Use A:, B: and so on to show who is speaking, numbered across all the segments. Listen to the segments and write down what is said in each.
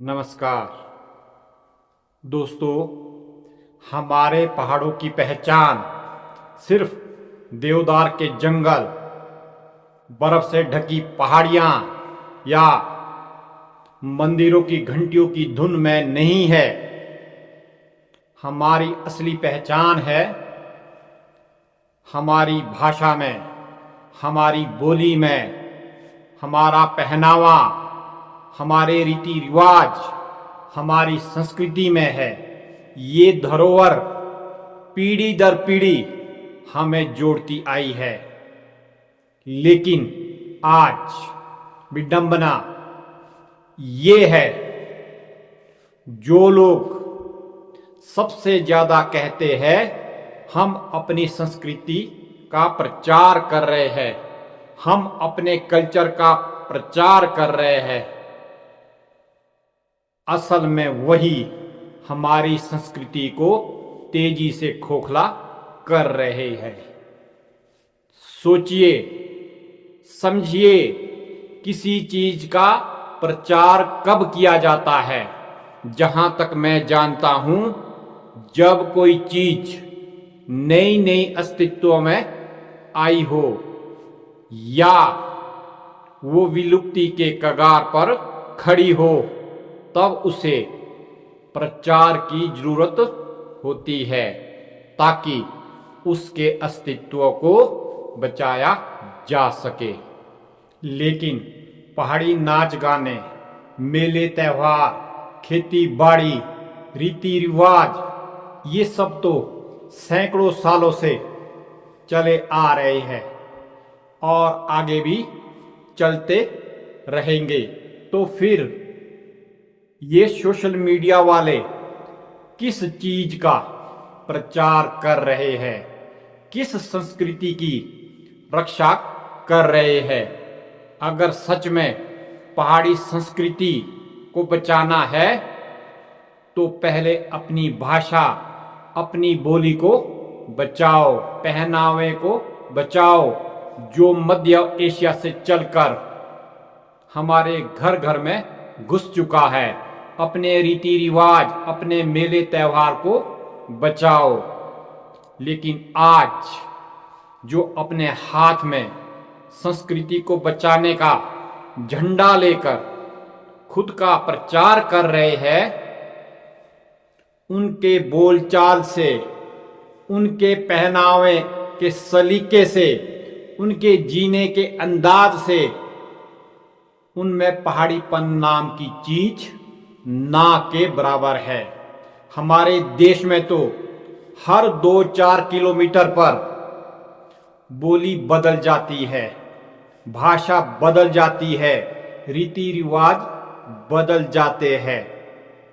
A: नमस्कार दोस्तों। हमारे पहाड़ों की पहचान सिर्फ देवदार के जंगल, बर्फ से ढकी पहाड़ियां या मंदिरों की घंटियों की धुन में नहीं है। हमारी असली पहचान है हमारी भाषा में, हमारी बोली में, हमारा पहनावा, हमारे रीति रिवाज, हमारी संस्कृति में है। ये धरोहर पीढ़ी दर पीढ़ी हमें जोड़ती आई है। लेकिन आज विडंबना ये है, जो लोग सबसे ज्यादा कहते हैं हम अपनी संस्कृति का प्रचार कर रहे हैं, हम अपने कल्चर का प्रचार कर रहे हैं, असल में वही हमारी संस्कृति को तेजी से खोखला कर रहे हैं। सोचिए, समझिए, किसी चीज का प्रचार कब किया जाता है? जहां तक मैं जानता हूं, जब कोई चीज नई नई अस्तित्व में आई हो या वो विलुप्ति के कगार पर खड़ी हो, तब उसे प्रचार की जरूरत होती है ताकि उसके अस्तित्व को बचाया जा सके। लेकिन पहाड़ी नाच गाने, मेले त्योहार, खेती बाड़ी, रीति रिवाज, ये सब तो सैकड़ों सालों से चले आ रहे हैं और आगे भी चलते रहेंगे। तो फिर ये सोशल मीडिया वाले किस चीज का प्रचार कर रहे हैं? किस संस्कृति की रक्षा कर रहे हैं? अगर सच में पहाड़ी संस्कृति को बचाना है तो पहले अपनी भाषा, अपनी बोली को बचाओ, पहनावे को बचाओ, जो मध्य एशिया से चलकर हमारे घर घर में घुस चुका है। अपने रीति रिवाज, अपने मेले त्योहार को बचाओ। लेकिन आज जो अपने हाथ में संस्कृति को बचाने का झंडा लेकर खुद का प्रचार कर रहे हैं, उनके बोलचाल से, उनके पहनावे के सलीके से, उनके जीने के अंदाज से उनमें पहाड़ीपन नाम की चीज ना के बराबर है। हमारे देश में तो हर 2-4 किलोमीटर पर बोली बदल जाती है, भाषा बदल जाती है, रीति रिवाज बदल जाते हैं,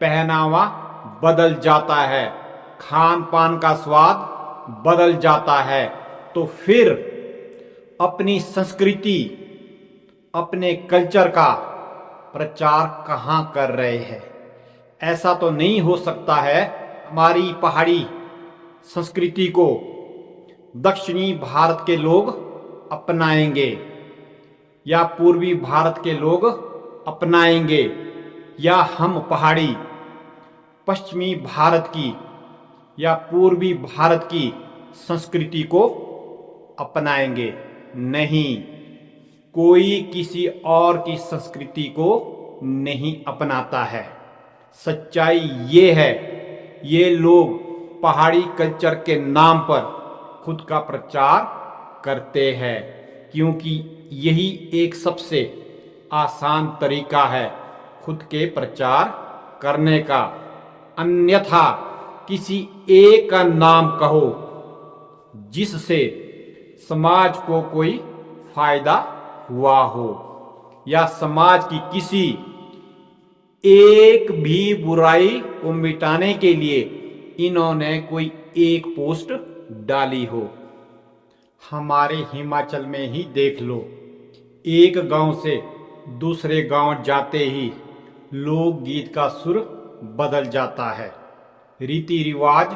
A: पहनावा बदल जाता है, खान पान का स्वाद बदल जाता है। तो फिर अपनी संस्कृति, अपने कल्चर का प्रचार कहाँ कर रहे हैं? ऐसा तो नहीं हो सकता है हमारी पहाड़ी संस्कृति को दक्षिणी भारत के लोग अपनाएंगे या पूर्वी भारत के लोग अपनाएंगे, या हम पहाड़ी पश्चिमी भारत की या पूर्वी भारत की संस्कृति को अपनाएंगे? नहीं, कोई किसी और की संस्कृति को नहीं अपनाता है। सच्चाई ये है, ये लोग पहाड़ी कल्चर के नाम पर खुद का प्रचार करते हैं, क्योंकि यही एक सबसे आसान तरीका है खुद के प्रचार करने का। अन्यथा किसी एक का नाम कहो जिससे समाज को कोई फायदा हुआ हो, या समाज की किसी एक भी बुराई को मिटाने के लिए इन्होंने कोई एक पोस्ट डाली हो। हमारे हिमाचल में ही देख लो, एक गांव से दूसरे गांव जाते ही लोकगीत का सुर बदल जाता है, रीति रिवाज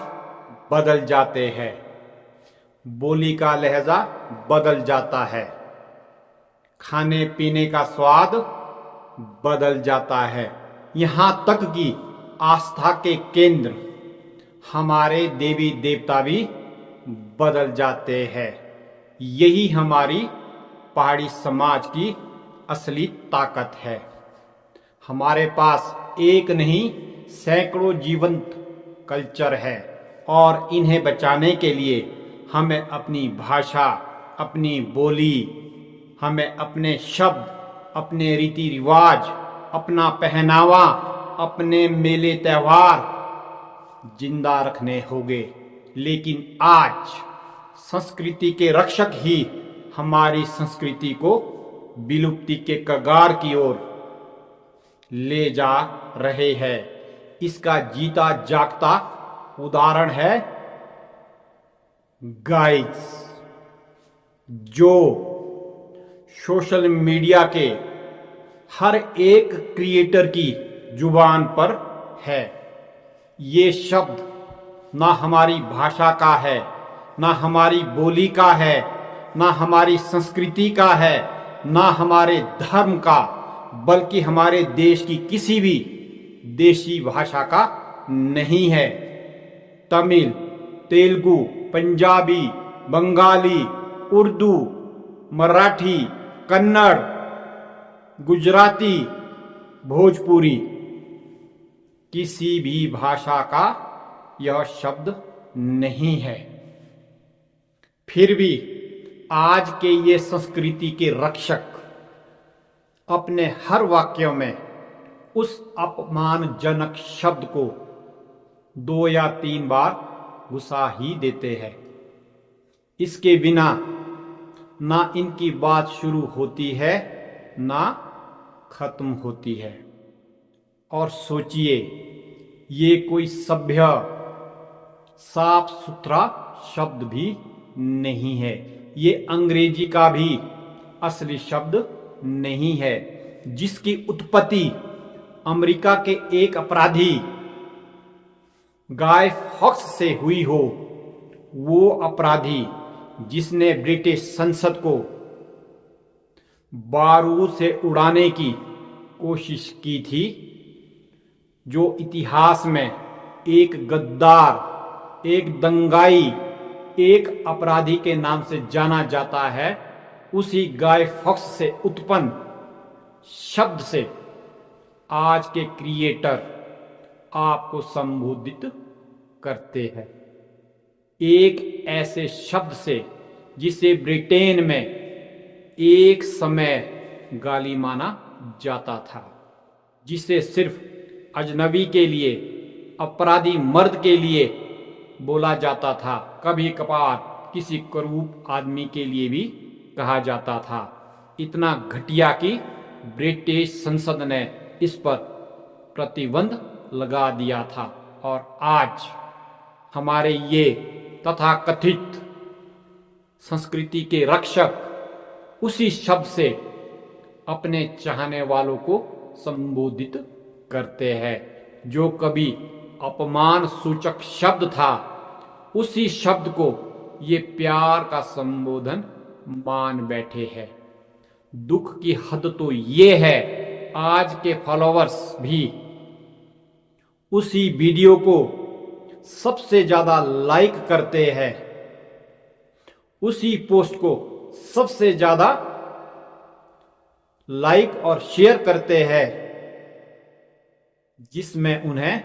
A: बदल जाते हैं, बोली का लहजा बदल जाता है, खाने पीने का स्वाद बदल जाता है, यहाँ तक कि आस्था के केंद्र हमारे देवी देवता भी बदल जाते हैं। यही हमारी पहाड़ी समाज की असली ताकत है। हमारे पास एक नहीं सैकड़ों जीवंत कल्चर है और इन्हें बचाने के लिए हमें अपनी भाषा, अपनी बोली, हमें अपने शब्द, अपने रीति रिवाज, अपना पहनावा, अपने मेले त्योहार जिंदा रखने होंगे। लेकिन आज संस्कृति के रक्षक ही हमारी संस्कृति को विलुप्ति के कगार की ओर ले जा रहे हैं। इसका जीता जागता उदाहरण है गाइस, जो सोशल मीडिया के हर एक क्रिएटर की जुबान पर है। ये शब्द ना हमारी भाषा का है, ना हमारी बोली का है, ना हमारी संस्कृति का है, ना हमारे धर्म का, बल्कि हमारे देश की किसी भी देशी भाषा का नहीं है। तमिल, तेलुगु, पंजाबी, बंगाली, उर्दू, मराठी, कन्नड़, गुजराती, भोजपुरी, किसी भी भाषा का यह शब्द नहीं है। फिर भी आज के ये संस्कृति के रक्षक अपने हर वाक्यों में उस अपमानजनक शब्द को 2 या 3 बार घुसा ही देते हैं। इसके बिना ना इनकी बात शुरू होती है ना खत्म होती है। और सोचिए, ये कोई सभ्य साफ सुथरा शब्द भी नहीं है। ये अंग्रेजी का भी असली शब्द नहीं है, जिसकी उत्पत्ति अमेरिका के एक अपराधी गाय फॉक्स से हुई हो। वो अपराधी जिसने ब्रिटिश संसद को बारूद से उड़ाने की कोशिश की थी, जो इतिहास में एक गद्दार, एक दंगाई, एक अपराधी के नाम से जाना जाता है, उसी गाय फॉक्स से उत्पन्न शब्द से आज के क्रिएटर आपको संबोधित करते हैं। एक ऐसे शब्द से जिसे ब्रिटेन में एक समय गाली माना जाता था, जिसे सिर्फ अजनबी के लिए, अपराधी मर्द के लिए बोला जाता था। कभी कभार किसी करूप आदमी के लिए भी कहा जाता था। इतना घटिया कि ब्रिटिश संसद ने इस पर प्रतिबंध लगा दिया था। और आज हमारे ये तथाकथित संस्कृति के रक्षक उसी शब्द से अपने चाहने वालों को संबोधित करते हैं। जो कभी अपमान सूचक शब्द था, उसी शब्द को ये प्यार का संबोधन मान बैठे हैं। दुख की हद तो ये है, आज के फॉलोअर्स भी उसी वीडियो को सबसे ज्यादा लाइक करते हैं, उसी पोस्ट को सबसे ज्यादा लाइक और शेयर करते हैं, जिसमें उन्हें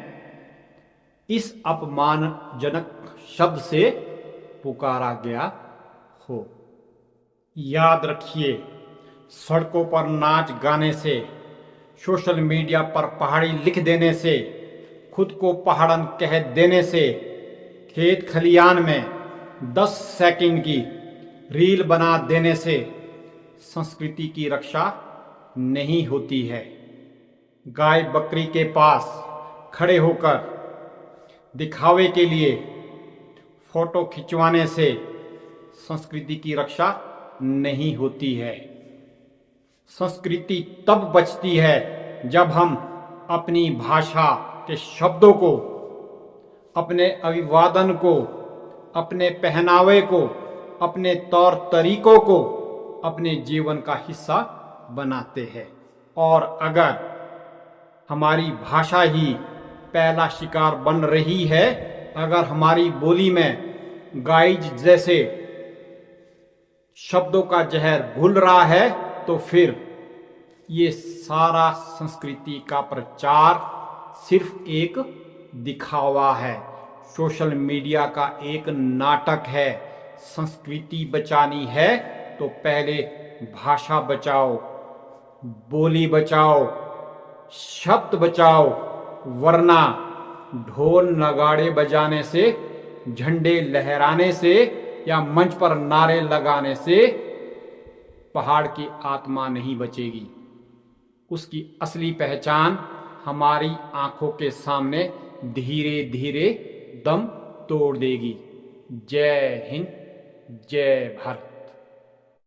A: इस अपमानजनक शब्द से पुकारा गया हो। याद रखिए, सड़कों पर नाच गाने से, सोशल मीडिया पर पहाड़ी लिख देने से, खुद को पहाड़न कह देने से, खेत खलियान में 10 सेकंड की रील बना देने से संस्कृति की रक्षा नहीं होती है। गाय बकरी के पास खड़े होकर दिखावे के लिए फोटो खिंचवाने से संस्कृति की रक्षा नहीं होती है। संस्कृति तब बचती है जब हम अपनी भाषा के शब्दों को, अपने अभिवादन को, अपने पहनावे को, अपने तौर तरीकों को अपने जीवन का हिस्सा बनाते हैं। और अगर हमारी भाषा ही पहला शिकार बन रही है। अगर हमारी बोली में गाइज जैसे शब्दों का जहर घुल रहा है तो फिर ये सारा संस्कृति का प्रचार सिर्फ एक दिखावा है, सोशल मीडिया का एक नाटक है। संस्कृति बचानी है तो पहले भाषा बचाओ, बोली बचाओ, शब्द बचाओ, वरना ढोल नगाड़े बजाने से, झंडे लहराने से या मंच पर नारे लगाने से पहाड़ की आत्मा नहीं बचेगी। उसकी असली पहचान हमारी आंखों के सामने धीरे धीरे दम तोड़ देगी। जय हिंद, जय भारत।